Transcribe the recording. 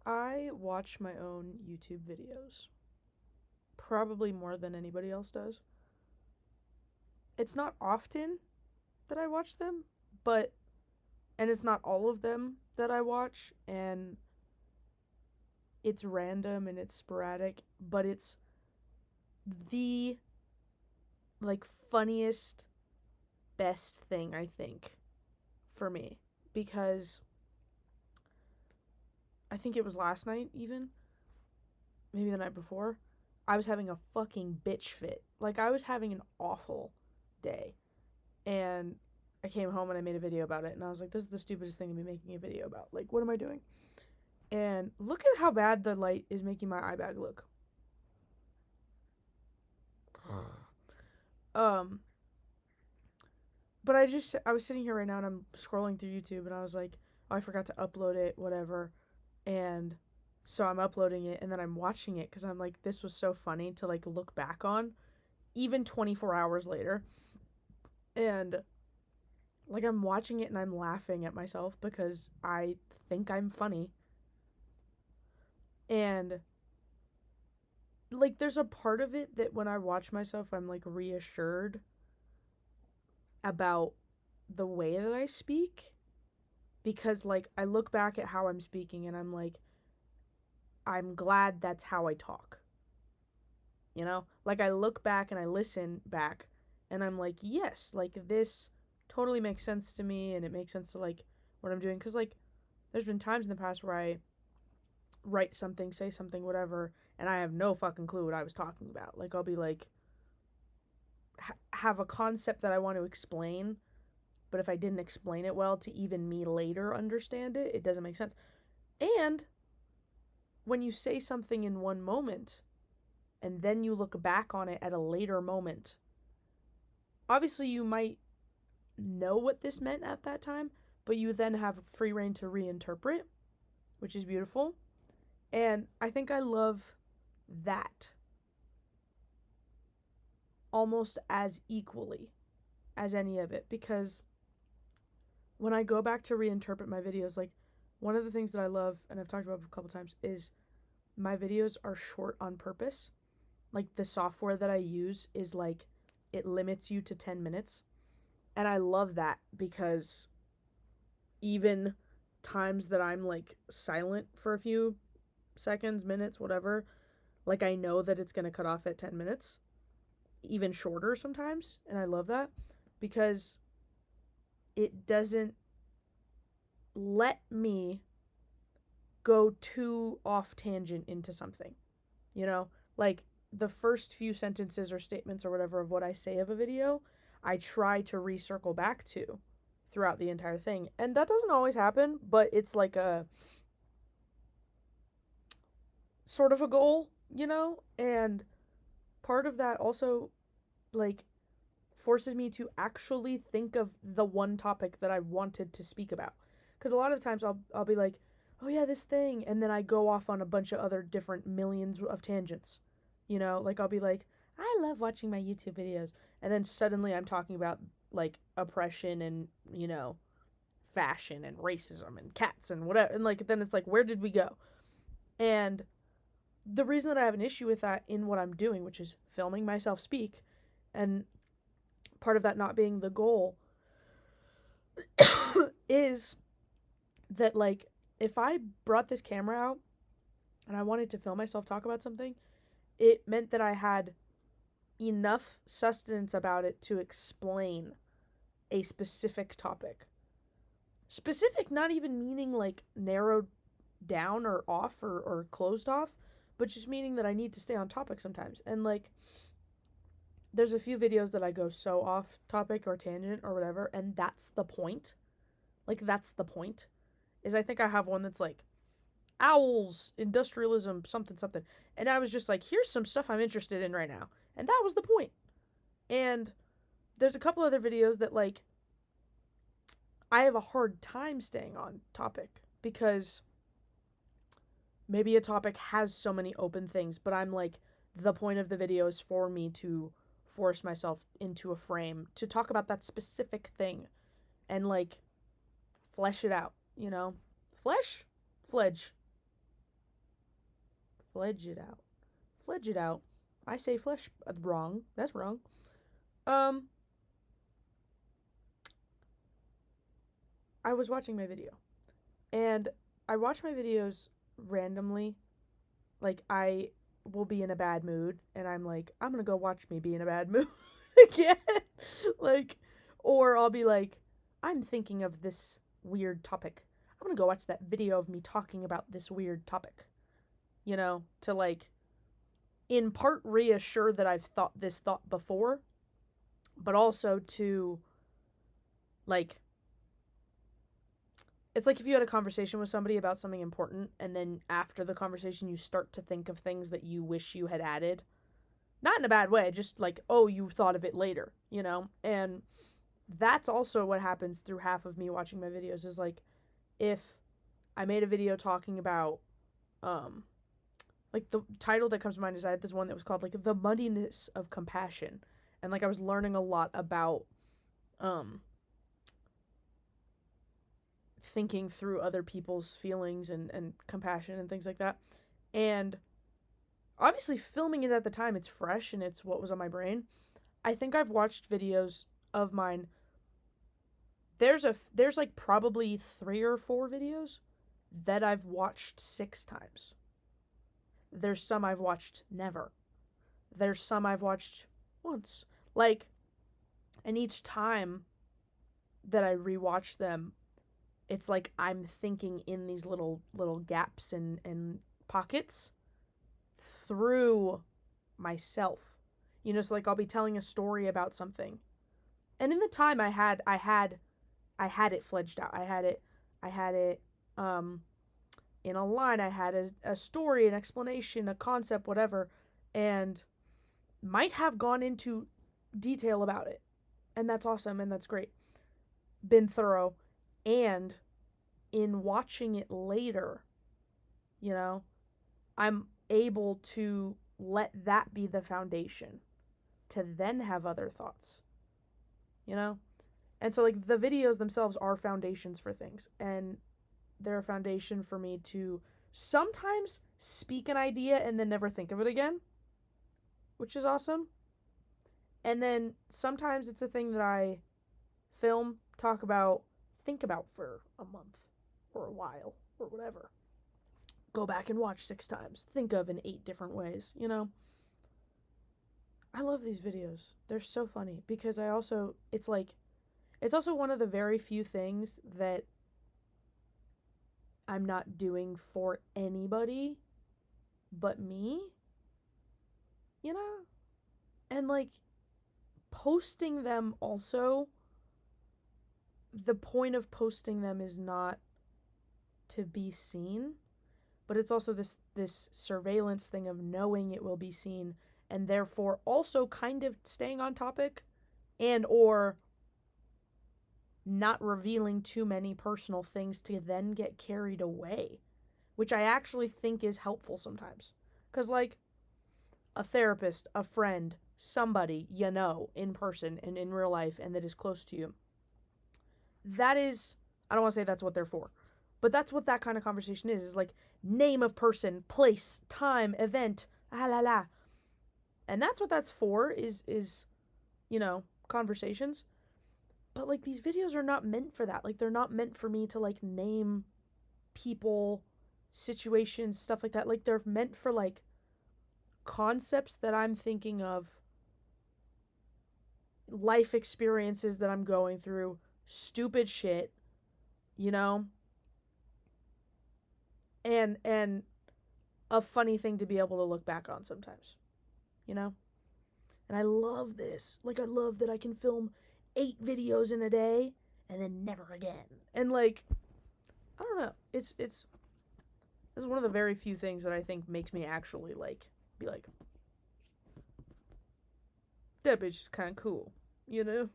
I watch my own YouTube videos. Probably more than anybody else does. It's not often that I watch them, but and it's not all of them that I watch, and it's random and it's sporadic, but it's the like funniest, best thing I think for me, because I think it was last night, even maybe the night before, I was having a fucking bitch fit. Like, I was having an awful day, and I came home and I made a video about it, and I was like, this is the stupidest thing to be making a video about. Like, what am I doing? And look at how bad the light is making my eye bag look. um but I was sitting here right now and I'm scrolling through YouTube, and I was like, oh, I forgot to upload it, whatever. And so I'm uploading it, and then I'm watching it because I'm like, this was so funny to like look back on even 24 hours later. And like, I'm watching it and I'm laughing at myself because I think I'm funny. And like, there's a part of it that when I watch myself, I'm like reassured about the way that I speak, because like I look back at how I'm speaking and I'm like, I'm glad that's how I talk. You know? Like, I look back and I listen back and I'm like, yes, like this totally makes sense to me, and it makes sense to like what I'm doing, cuz like there's been times in the past where I write something, say something, whatever, and I have no fucking clue what I was talking about. Like, I'll be like have a concept that I want to explain, but if I didn't explain it well to even me later understand it, it doesn't make sense. And when you say something in one moment and then you look back on it at a later moment, obviously you might know what this meant at that time, but you then have free reign to reinterpret, which is beautiful. And I think I love that almost as equally as any of it, because when I go back to reinterpret my videos, like, one of the things that I love, and I've talked about a couple times, is my videos are short on purpose. Like, the software that I use is like, it limits you to 10 minutes. And I love that because even times that I'm like silent for a few seconds, minutes, whatever, like, I know that it's going to cut off at 10 minutes, even shorter sometimes. And I love that because it doesn't let me go too off tangent into something, you know? Like, the first few sentences or statements or whatever of what I say of a video, I try to recircle back to throughout the entire thing. And that doesn't always happen, but it's like a sort of a goal, you know? And part of that also, like, forces me to actually think of the one topic that I wanted to speak about. Because a lot of times I'll be like, oh yeah, this thing, and then I go off on a bunch of other different millions of tangents. You know, like, I'll be like, I love watching my YouTube videos, and then suddenly I'm talking about like oppression and, you know, fashion and racism and cats and whatever, and like, then it's like, where did we go? And the reason that I have an issue with that in what I'm doing, which is filming myself speak, and part of that not being the goal, is that, like, if I brought this camera out and I wanted to film myself talk about something, it meant that I had enough sustenance about it to explain a specific topic. Specific, not even meaning like narrowed down or off or closed off, but just meaning that I need to stay on topic sometimes. And like, there's a few videos that I go so off topic or tangent or whatever, and that's the point. Like, that's the point. Is I think I have one that's like owls, industrialism, something, something. And I was just like, here's some stuff I'm interested in right now. And that was the point. And there's a couple other videos that, like, I have a hard time staying on topic because maybe a topic has so many open things, but I'm like, the point of the video is for me to force myself into a frame to talk about that specific thing and like flesh it out, you know? Flesh? Fledge. Fledge it out. Fledge it out. I say flesh. Wrong. That's wrong. Um, I was watching my video. And I watch my videos randomly. Like, I will be in a bad mood, and I'm like, I'm gonna go watch me be in a bad mood again. Like, or I'll be like, I'm thinking of this weird topic. I'm gonna go watch that video of me talking about this weird topic. You know, to like, in part reassure that I've thought this thought before, but also to, like, it's like if you had a conversation with somebody about something important, and then after the conversation you start to think of things that you wish you had added. Not in a bad way, just like, oh, you thought of it later, you know? And that's also what happens through half of me watching my videos is like, if I made a video talking about, like, the title that comes to mind is I had this one that was called, like, The Muddiness of Compassion. And, like, I was learning a lot about, thinking through other people's feelings and compassion and things like that. And obviously filming it at the time, it's fresh and it's what was on my brain. I think I've watched videos of mine. There's like probably 3 or 4 videos that I've watched 6 times. There's some I've watched never. There's some I've watched once. Like, and each time that I rewatch them, it's like I'm thinking in these little gaps and pockets through myself. You know, so like I'll be telling a story about something. And in the time I had it fledged out. I had it in a line. I had a story, an explanation, a concept, whatever, and might have gone into detail about it. And that's awesome and that's great. Been thorough. And in watching it later, you know, I'm able to let that be the foundation to then have other thoughts, you know? And so, like, the videos themselves are foundations for things. And they're a foundation for me to sometimes speak an idea and then never think of it again, which is awesome. And then sometimes it's a thing that I film, talk about, think about for a month or a while or whatever. Go back and watch 6 times. Think of in 8 different ways, you know? I love these videos. They're so funny because it's also one of the very few things that I'm not doing for anybody but me, you know? And like, posting them also, the point of posting them is not to be seen, but it's also this surveillance thing of knowing it will be seen and therefore also kind of staying on topic and or not revealing too many personal things to then get carried away, which I actually think is helpful sometimes. Cuz like a therapist, a friend, somebody you know in person and in real life and that is close to you, that is, I don't want to say that's what they're for, but that's what that kind of conversation is like name of person, place, time, event, ah la la. And that's what that's for is you know, conversations. But like these videos are not meant for that. Like they're not meant for me to like name people, situations, stuff like that. Like they're meant for like concepts that I'm thinking of, life experiences that I'm going through, stupid shit, you know? And a funny thing to be able to look back on sometimes, you know? And I love this. Like I love that I can film 8 videos in a day and then never again. And like, I don't know. It's this is one of the very few things that I think makes me actually like be like, that bitch is kind of cool, you know?